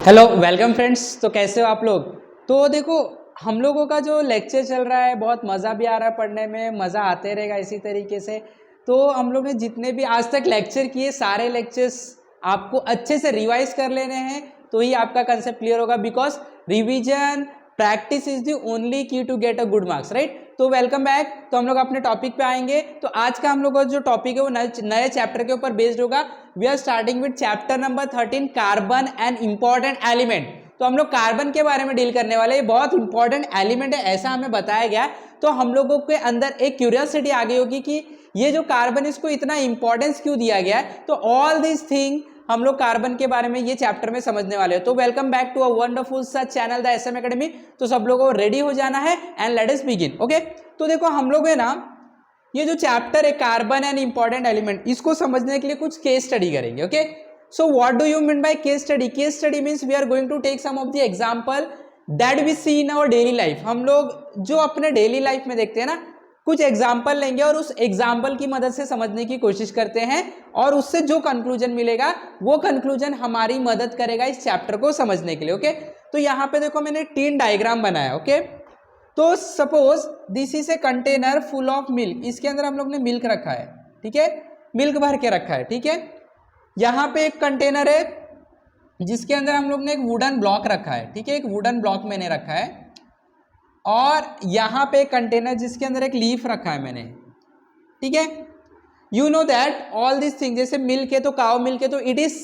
Hello welcome friends. तो कैसे हो आप लोग। तो देखो हम लोगों का जो लेक्चर चल रहा है बहुत मज़ा भी आ रहा है, पढ़ने में मज़ा आते रहेगा इसी तरीके से। तो हम लोग ने जितने भी आज तक लेक्चर किए सारे लेक्चर्स आपको अच्छे से रिवाइज कर लेने हैं, तो ही आपका कंसेप्ट क्लियर होगा। Because revision practice is the only key to get a good marks, right. तो वेलकम बैक। तो हम लोग अपने टॉपिक पे आएंगे। तो आज का हम लोग का जो टॉपिक है वो नए चैप्टर के ऊपर बेस्ड होगा। We are starting with chapter number 13 carbon and important element. तो हम लोग कार्बन के बारे में डील करने वाले हैं। बहुत इंपॉर्टेंट एलिमेंट है ऐसा हमें बताया गया। तो हम लोगों के अंदर एक क्यूरियोसिटी आ गई होगी कि ये जो कार्बन इसको इतना इंपॉर्टेंस क्यों दिया गया है। तो ऑल दिस थिंग हम लोग कार्बन के बारे में ये चैप्टर में समझने वाले हैं। तो welcome back to a wonderful सा चैनल द एसएम एकेडमी। तो सब लोगों को रेडी हो जाना है and let us begin. Okay, तो देखो हम लोग है ना, ये जो चैप्टर है कार्बन एंड इंपॉर्टेंट एलिमेंट, इसको समझने के लिए कुछ केस स्टडी करेंगे। Okay, so what do you mean by case study. Case study means we are going to take some of the example that we see in our daily life. हम लोग जो अपने डेली लाइफ में देखते हैं ना, कुछ एग्जाम्पल लेंगे और उस एग्जाम्पल की मदद से समझने की कोशिश करते हैं, और उससे जो कंक्लूजन मिलेगा वो कंक्लूजन हमारी मदद करेगा इस चैप्टर को समझने के लिए। ओके, तो यहाँ पे देखो मैंने 3 डायग्राम बनाया। ओके, तो suppose this is a container full of milk. इसके अंदर हम लोग ने मिल्क रखा है, ठीक है, मिल्क भर के रखा है, ठीक है। यहाँ पे एक कंटेनर है जिसके अंदर हम लोग ने एक वुडन ब्लॉक रखा है, ठीक है, एक वुडन ब्लॉक मैंने रखा है। और यहाँ पे एक कंटेनर जिसके अंदर एक लीफ रखा है मैंने, ठीक है। You know that all this thing, जैसे मिल्क है तो काउ मिल्क है तो it is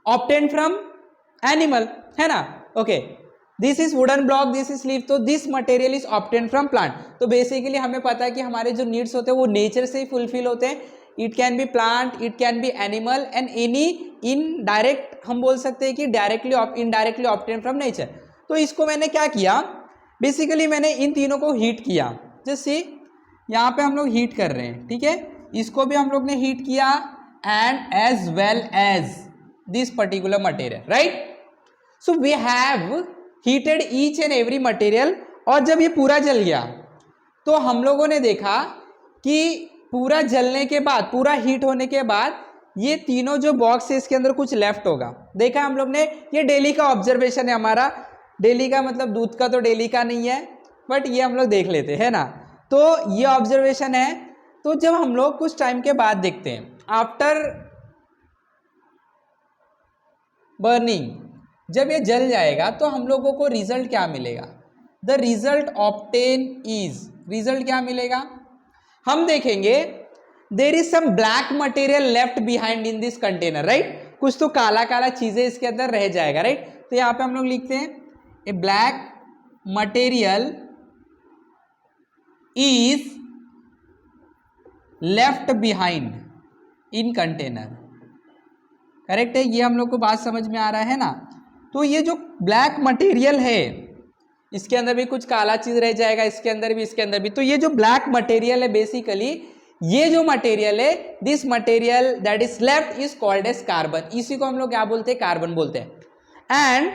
obtain from animal, है ना। Okay, this is wooden block, this is leaf, तो this material is obtain from plant. तो बेसिकली हमें पता है कि हमारे जो नीड्स होते हैं वो नेचर से ही फुलफिल होते हैं। It can be plant, it can be animal and any indirect, हम बोल सकते हैं कि directly indirectly obtain from nature. तो इसको मैंने क्या किया, बेसिकली मैंने इन तीनों को हीट किया। जैसे यहाँ पे हम लोग हीट कर रहे हैं, ठीक है, इसको भी हम लोग ने हीट किया and as well as this particular material, right. So we have heated each and every material. और जब ये पूरा जल गया तो हम लोगों ने देखा कि पूरा जलने के बाद, पूरा हीट होने के बाद ये तीनों जो बॉक्स है इसके अंदर कुछ लेफ्ट होगा। देखा हम लोग ने, ये डेली का ऑब्जर्वेशन है हमारा। डेली का मतलब दूध का तो डेली का नहीं है, बट ये हम लोग देख लेते हैं ना। तो ये ऑब्जर्वेशन है। तो जब हम लोग कुछ टाइम के बाद देखते हैं आफ्टर बर्निंग, जब ये जल जाएगा तो हम लोगों को रिजल्ट क्या मिलेगा। The result obtain is, result क्या मिलेगा हम देखेंगे, there is some black material left behind in this container, right. कुछ तो काला काला चीजें इसके अंदर रह जाएगा, राइट। तो यहाँ पे हम लोग लिखते हैं a black material is left behind in container, correct है। ये हम लोग को बात समझ में आ रहा है ना। तो ये जो ब्लैक मटेरियल है इसके अंदर भी कुछ काला चीज रह जाएगा, इसके अंदर भी, इसके अंदर भी। तो ये जो ब्लैक मटेरियल है बेसिकली, ये जो मटेरियल है, this material that is left is called as carbon. इसी को हम लोग क्या बोलते हैं, कार्बन बोलते हैं। एंड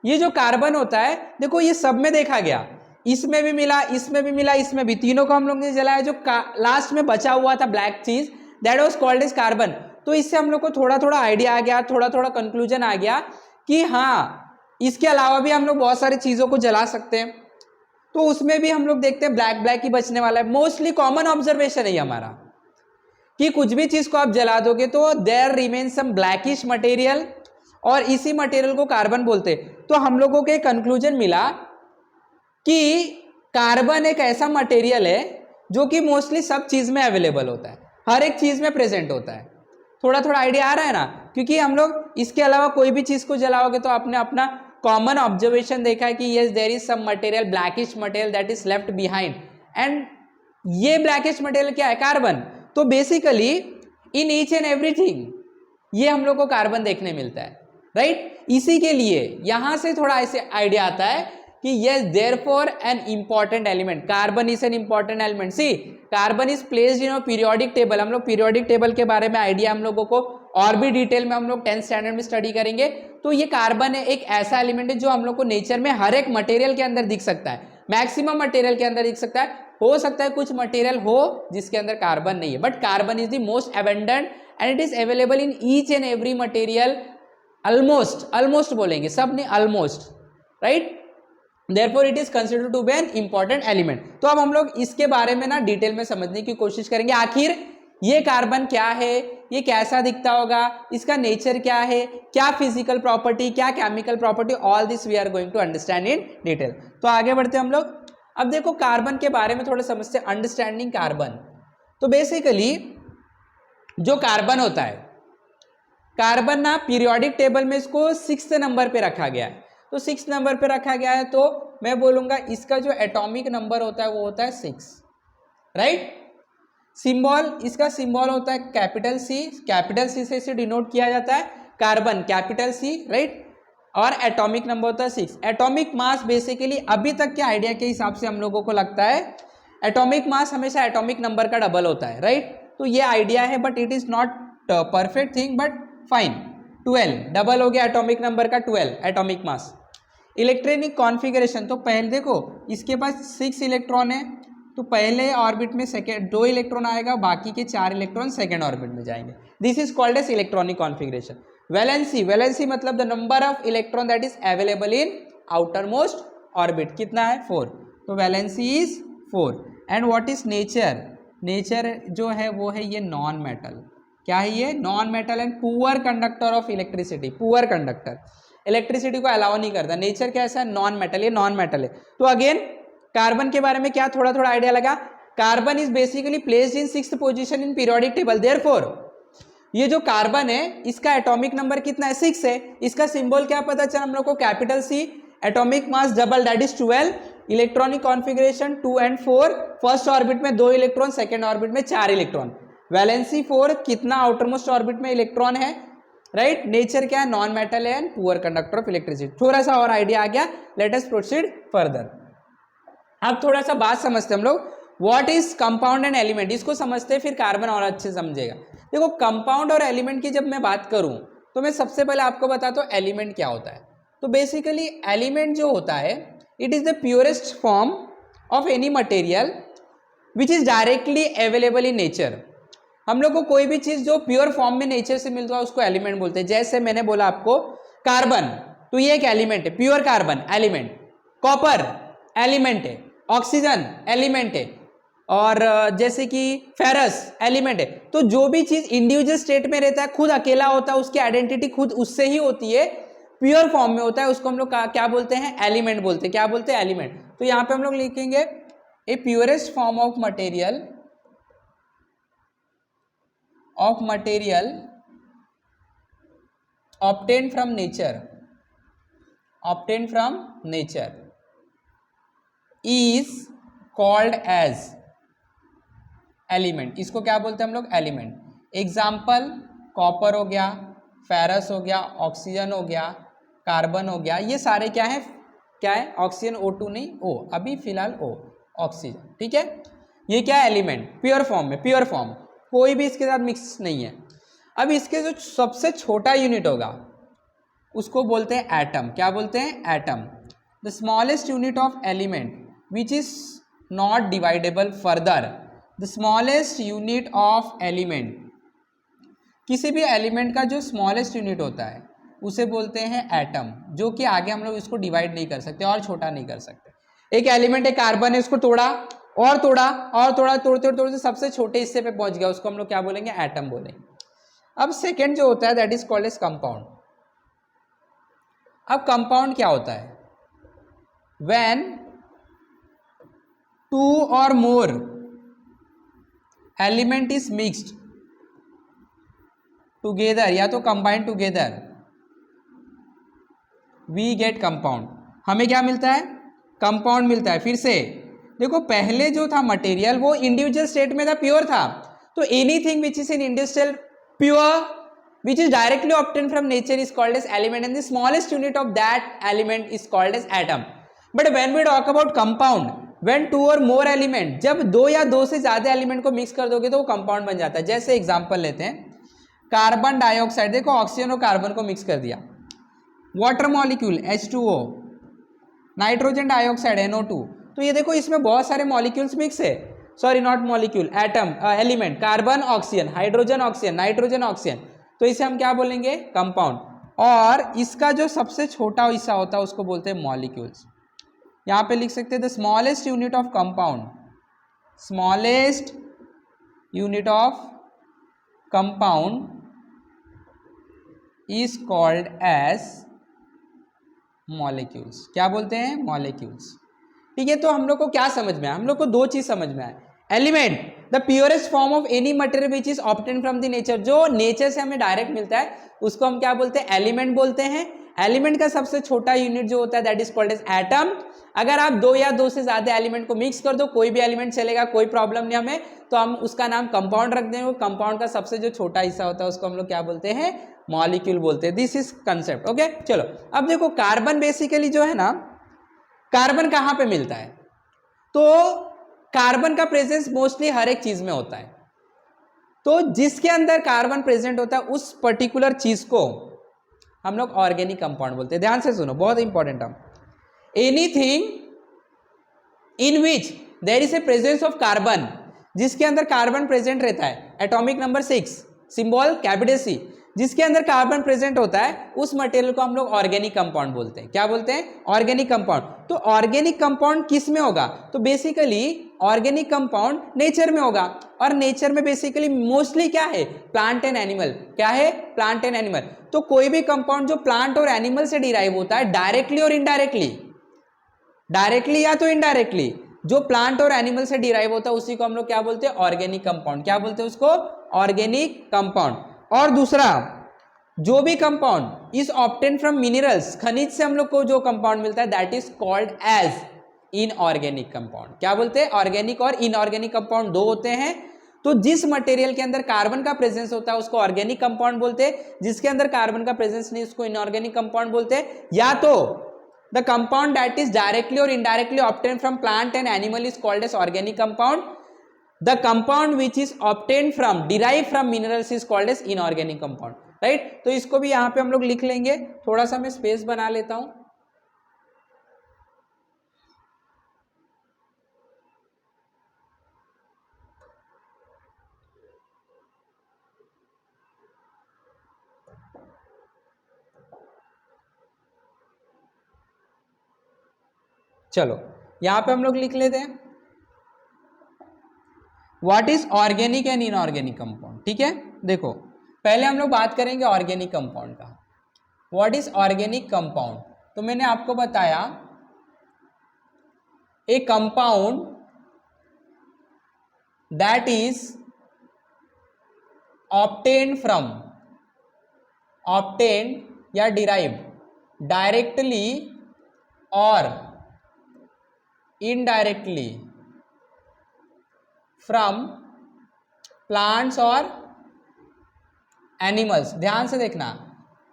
ये जो कार्बन होता है, देखो ये सब में देखा गया, इसमें भी मिला, इसमें भी मिला, इसमें भी, तीनों को हम लोग ने जलाया। जो लास्ट में बचा हुआ था ब्लैक चीज, that was called as carbon. तो इससे हम लोग को थोड़ा थोड़ा आइडिया आ गया, थोड़ा थोड़ा कंक्लूजन आ गया कि हाँ, इसके अलावा भी हम लोग बहुत सारी चीजों को जला सकते हैं। तो उसमें भी हम लोग देखते हैं ब्लैक ब्लैक ही बचने वाला है। मोस्टली कॉमन ऑब्जर्वेशन है हमारा कि कुछ भी चीज को आप जला दोगे तो there remain some blackish material, और इसी मटेरियल को कार्बन बोलते। तो हम लोगों को एक कंक्लूजन मिला कि कार्बन एक ऐसा मटेरियल है जो कि मोस्टली सब चीज में अवेलेबल होता है, हर एक चीज में प्रेजेंट होता है। थोड़ा थोड़ा आइडिया आ रहा है ना, क्योंकि हम लोग इसके अलावा कोई भी चीज को जलाओगे तो आपने अपना कॉमन ऑब्जर्वेशन देखा है कि yes there is some material, blackish material that is left behind. And ये ब्लैकिश मटेरियल क्या है, कार्बन। तो basically in each and everything ये हम लोग को कार्बन देखने मिलता है, राइट। इसी के लिए यहां से थोड़ा ऐसे आइडिया आता है कि yes therefore an important element, carbon is an important element. See carbon is placed in periodic table. हम लोग पीरियोडिक टेबल के बारे में आइडिया हम लोगों को और भी डिटेल में हम लोग 10th स्टैंडर्ड में स्टडी करेंगे। तो ये कार्बन है, एक ऐसा एलिमेंट है जो हम लोग को नेचर में हर एक मटेरियल के अंदर दिख सकता है, मैक्सिमम मटेरियल के अंदर दिख सकता है। हो सकता है कुछ मटेरियल हो जिसके अंदर कार्बन नहीं है, but carbon is the most abundant and it is available in each and every material almost, almost बोलेंगे, सब नहीं, almost, right. Therefore it is considered to be an important element. तो अब हम लोग इसके बारे में ना डिटेल में समझने की कोशिश करेंगे, आखिर ये कार्बन क्या है, ये कैसा दिखता होगा, इसका नेचर क्या है, क्या फिजिकल प्रॉपर्टी, क्या chemical property, all this we are going to understand in detail. तो आगे बढ़ते हम लोग। अब देखो कार्बन के बारे में थोड़ा समझते हैं, अंडरस्टैंडिंग कार्बन। तो बेसिकली जो कार्बन होता है, कार्बन ना पीरियोडिक टेबल में इसको 6th नंबर पे रखा गया है। तो 6th नंबर पे रखा गया है, तो मैं बोलूंगा इसका जो एटॉमिक नंबर होता है वो होता है 6, राइट। सिंबल, इसका सिंबल होता है कैपिटल सी, कैपिटल सी से इसे डिनोट किया जाता है, कार्बन कैपिटल सी, राइट। और एटॉमिक नंबर होता है 6। एटॉमिक मास बेसिकली अभी तक के आइडिया के हिसाब से हम लोगों को लगता है एटॉमिक मास हमेशा एटॉमिक नंबर का डबल होता है, राइट। तो ये आइडिया है, but it is not perfect thing, but fine. 12 double हो गया एटॉमिक नंबर का, 12 एटॉमिक मास। इलेक्ट्रॉनिक कॉन्फ़िगरेशन, तो पहले देखो इसके पास 6 इलेक्ट्रॉन है, तो पहले ऑर्बिट में सेकेंड 2 इलेक्ट्रॉन आएगा, बाकी के 4 इलेक्ट्रॉन सेकेंड ऑर्बिट में जाएंगे। This is called as electronic configuration. Valency, valency मतलब the number of electron that is available in outer most orbit, कितना है 4, तो valency is 4। And what is nature, nature जो है वो है ये नॉन मेटल, क्या है ये, non metal and poor conductor of electricity, poor conductor, electricity को अलाउ नहीं करता। नेचर कैसा है, नॉन मेटल, ये नॉन मेटल है। तो अगेन कार्बन के बारे में क्या थोड़ा थोड़ा आइडिया लगा, carbon is basically placed in 6th position in periodic table. Therefore ये जो कार्बन है इसका एटॉमिक नंबर कितना है, 6 है। इसका सिंबल क्या पता चला हम लोग को, capital C, atomic mass double that is 12, electronic configuration 2 and 4, first orbit में 2 इलेक्ट्रॉन, सेकेंड ऑर्बिट में 4 इलेक्ट्रॉन, वैलेंसी 4, कितना आउटर मोस्ट ऑर्बिट में इलेक्ट्रॉन है, राइट। नेचर क्या है, नॉन मेटल है and poor conductor of electricity. थोड़ा सा और आइडिया आ गया, लेट अस प्रोसीड फर्दर। अब थोड़ा सा बात समझते हैं हम लोग, what is compound and element, इसको समझते हैं फिर कार्बन और अच्छे समझेगा। देखो कंपाउंड और एलिमेंट की जब मैं बात करूं तो मैं सबसे पहले आपको बताता हूं एलिमेंट क्या होता है। तो बेसिकली एलिमेंट जो होता है it is the purest form of any material which is directly available in nature. हम लोग को कोई भी चीज जो प्योर फॉर्म में नेचर से मिलता है उसको एलिमेंट बोलते हैं। जैसे मैंने बोला आपको कार्बन, तो ये एक एलिमेंट है, pure carbon element, copper element है, ऑक्सीजन एलिमेंट है, और जैसे कि फेरस एलिमेंट है। तो जो भी चीज इंडिविजुअल स्टेट में रहता है, खुद अकेला होता है, उसकी आइडेंटिटी खुद उससे ही होती है, प्योर फॉर्म में होता है, उसको हम लोग क्या बोलते हैं, एलिमेंट बोलते हैं। क्या बोलते हैं, एलिमेंट। तो यहाँ पे हम लोग लिखेंगे a purest form of material obtained from nature is called as element. इसको क्या बोलते हैं हम लोग, एलिमेंट। एग्जाम्पल कॉपर हो गया, फेरस हो गया, ऑक्सीजन हो गया, कार्बन हो गया, ये सारे क्या है, क्या है, ऑक्सीजन O2 नहीं, O अभी फिलहाल O, ऑक्सीजन, ठीक है। ये क्या है, एलिमेंट, प्योर फॉर्म में, प्योर फॉर्म, कोई भी इसके साथ मिक्स नहीं है। अब इसके जो सबसे छोटा यूनिट होगा उसको बोलते हैं एटम। क्या बोलते हैं, atom. The smallest unit of element which is not dividable further, the smallest unit of element, किसी भी एलिमेंट का जो स्मॉलेस्ट यूनिट होता है उसे बोलते हैं एटम, जो कि आगे हम लोग इसको डिवाइड नहीं कर सकते और छोटा नहीं कर सकते। एक एलिमेंट है कार्बन है, इसको तोड़ा और तोड़ा और तोड़ा, तोड़ते तोड़ते सबसे छोटे हिस्से पे पहुंच गया, उसको हम लोग क्या बोलेंगे, एटम बोलेंगे। अब सेकेंड जो होता है that is called as compound. अब कंपाउंड क्या होता है, when 2 or more element is mixed together, या तो combined together, we get compound. हमें क्या मिलता है, कंपाउंड मिलता है। फिर से देखो, पहले जो था मटेरियल वो इंडिविजुअल स्टेट में था, प्योर था। तो anything which is in industrial pure which is directly obtained from nature is called as element, and the smallest unit of that element is called as atom. But when we talk about compound, when 2 or more element, जब 2 या 2 से ज्यादा element को mix कर दोगे तो वो compound बन जाता है। जैसे एग्जांपल लेते हैं, कार्बन डाइऑक्साइड, देखो ऑक्सीजन और कार्बन को मिक्स कर दिया, water molecule H2O, nitrogen dioxide NO2, तो ये देखो इसमें बहुत सारे मॉलिक्यूल्स मिक्स है, sorry not molecule, atom, element, carbon oxygen, hydrogen oxygen, nitrogen oxygen, तो इसे हम क्या बोलेंगे, कंपाउंड। और इसका जो सबसे छोटा हिस्सा होता है उसको बोलते हैं मॉलिक्यूल्स। यहाँ पे लिख सकते हैं the smallest unit of compound, smallest unit of compound is called as molecules. क्या बोलते हैं? मॉलिक्यूल्स। ठीक है, तो हम लोग को क्या समझ में आया? हम लोग को दो चीज समझ में आया। Element, the purest form of any material which is obtain from the nature, जो नेचर से हमें डायरेक्ट मिलता है उसको हम क्या बोलते हैं? एलिमेंट बोलते हैं। एलिमेंट का सबसे छोटा यूनिट जो होता है that is called as atom. अगर आप दो या दो से ज्यादा एलिमेंट को मिक्स कर दो, कोई भी एलिमेंट चलेगा, कोई प्रॉब्लम नहीं हमें, तो हम उसका नाम कंपाउंड रख देंगे। कंपाउंड का सबसे जो छोटा हिस्सा होता है उसको हम लोग क्या बोलते हैं? मॉलिक्यूल बोलते हैं। This is concept. ओके, चलो अब देखो, कार्बन बेसिकली जो है ना, कार्बन कहां पे मिलता है? तो कार्बन का प्रेजेंस मोस्टली हर एक चीज में होता है। तो जिसके अंदर कार्बन प्रेजेंट होता है उस पर्टिकुलर चीज को हम लोग ऑर्गेनिक कंपाउंड बोलते हैं। ध्यान से सुनो, बहुत important term. Anything in which there is a presence of carbon, जिसके अंदर कार्बन प्रेजेंट रहता है, atomic number 6, symbol capital C, जिसके अंदर कार्बन प्रेजेंट होता है उस मटेरियल को हम लोग ऑर्गेनिक कंपाउंड बोलते हैं। क्या बोलते हैं? Organic compound. तो ऑर्गेनिक कंपाउंड किस में होगा? तो बेसिकली ऑर्गेनिक कंपाउंड नेचर में होगा, और नेचर में बेसिकली मोस्टली क्या है? Plant and animal. क्या है? Plant and animal. तो कोई भी कंपाउंड जो प्लांट और एनिमल से डिराइव होता है, डायरेक्टली और इनडायरेक्टली, डायरेक्टली या तो इनडायरेक्टली, जो प्लांट और एनिमल से डिराइव होता है उसी को हम लोग क्या बोलते हैं? Organic compound. क्या बोलते हैं उसको? Organic compound. और दूसरा, जो भी compound is obtain from minerals, खनिज से हम लोग को जो कंपाउंड मिलता है that is called as inorganic compound. क्या बोलते हैं? ऑर्गेनिक और इनऑर्गेनिक कंपाउंड दो होते हैं। तो जिस मटेरियल के अंदर कार्बन का प्रेजेंस होता है उसको ऑर्गेनिक कंपाउंड बोलते हैं, जिसके अंदर कार्बन का प्रेजेंस नहीं उसको इनऑर्गेनिक कंपाउंड बोलते हैं। या तो the compound that is directly और indirectly obtain from plant and animal is called as organic compound. The compound which is obtain from, derive from minerals is called as inorganic compound. Right, तो इसको भी यहां पे हम लोग लिख लेंगे। थोड़ा सा मैं स्पेस बना लेता हूं। चलो यहां पे हम लोग लिख लेते हैं what is organic and inorganic compound. ठीक है, देखो पहले हम लोग बात करेंगे ऑर्गेनिक कंपाउंड का। What is organic compound? तो मैंने आपको बताया ए compound that is obtained from, obtained या डिराइव्ड डायरेक्टली और इनडायरेक्टली फ्रॉम प्लांट्स और एनिमल्स। ध्यान से देखना,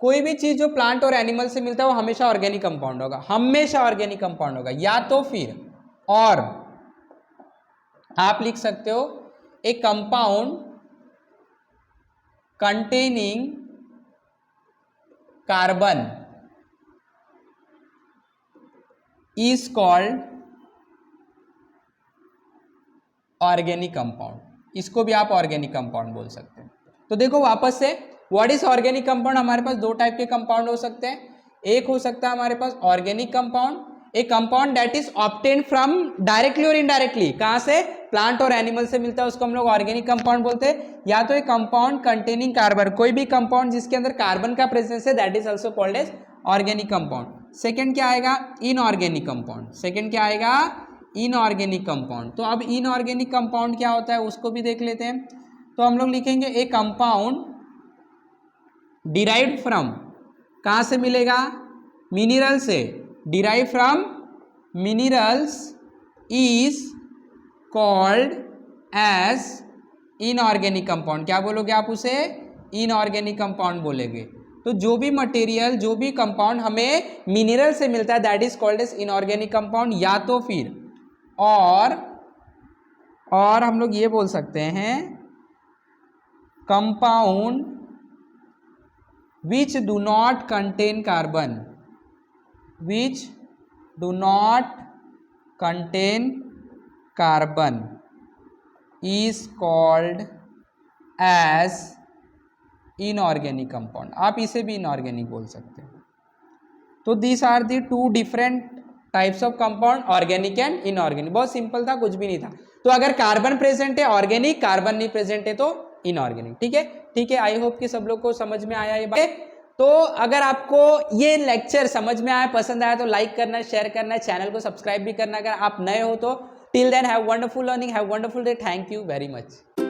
कोई भी चीज जो प्लांट और एनिमल से मिलता है वो हमेशा ऑर्गेनिक कंपाउंड होगा, हमेशा ऑर्गेनिक कंपाउंड होगा। या तो फिर, और आप लिख सकते हो ए compound containing carbon is called organic compound. इसको भी आप ऑर्गेनिक कंपाउंड बोल सकते हैं। तो देखो वापस से, व्हाट इज ऑर्गेनिक कंपाउंड? हमारे पास दो टाइप के कंपाउंड हो सकते हैं। एक हो सकता है हमारे पास organic compound, a compound that is obtain from directly और इनडायरेक्टली, कहां से? प्लांट और एनिमल से मिलता है उसको हम लोग ऑर्गेनिक कंपाउंड बोलते हैं। या तो ए कंपाउंड कंटेनिंग कार्बन, कोई भी कंपाउंड जिसके अंदर कार्बन का प्रेजेंस है that is also called as organic compound. Second क्या आएगा? Inorganic compound. सेकेंड क्या आएगा? Inorganic compound. तो अब इनऑर्गेनिक कंपाउंड क्या होता है उसको भी देख लेते हैं। तो हम लोग लिखेंगे ए कंपाउंड डिराइव्ड फ्रॉम, कहां से मिलेगा? मिनरल से। Derive from minerals is called as inorganic compound. क्या बोलोगे आप उसे? इनऑर्गेनिक कंपाउंड बोलेंगे। तो जो भी मटेरियल, जो भी कंपाउंड हमें मिनरल से मिलता है that is called as inorganic compound. या तो फिर और हम लोग ये बोल सकते हैं compound which do not contain carbon, which do not contain carbon is called as inorganic compound, आप इसे भी इनऑर्गेनिक बोल सकते हो। तो these are the two different types of compound, organic and inorganic. बहुत सिंपल था, कुछ भी नहीं था। तो अगर कार्बन प्रेजेंट है ऑर्गेनिक, कार्बन नहीं प्रेजेंट है तो इनऑर्गेनिक। ठीक है, ठीक है, आई होप कि सब लोग को समझ में आया ये बात। तो अगर आपको ये लेक्चर समझ में आया, पसंद आया तो लाइक करना, शेयर करना, चैनल को सब्सक्राइब भी करना अगर आप नए हो तो। Till then have wonderful learning, have wonderful day, thank you very much.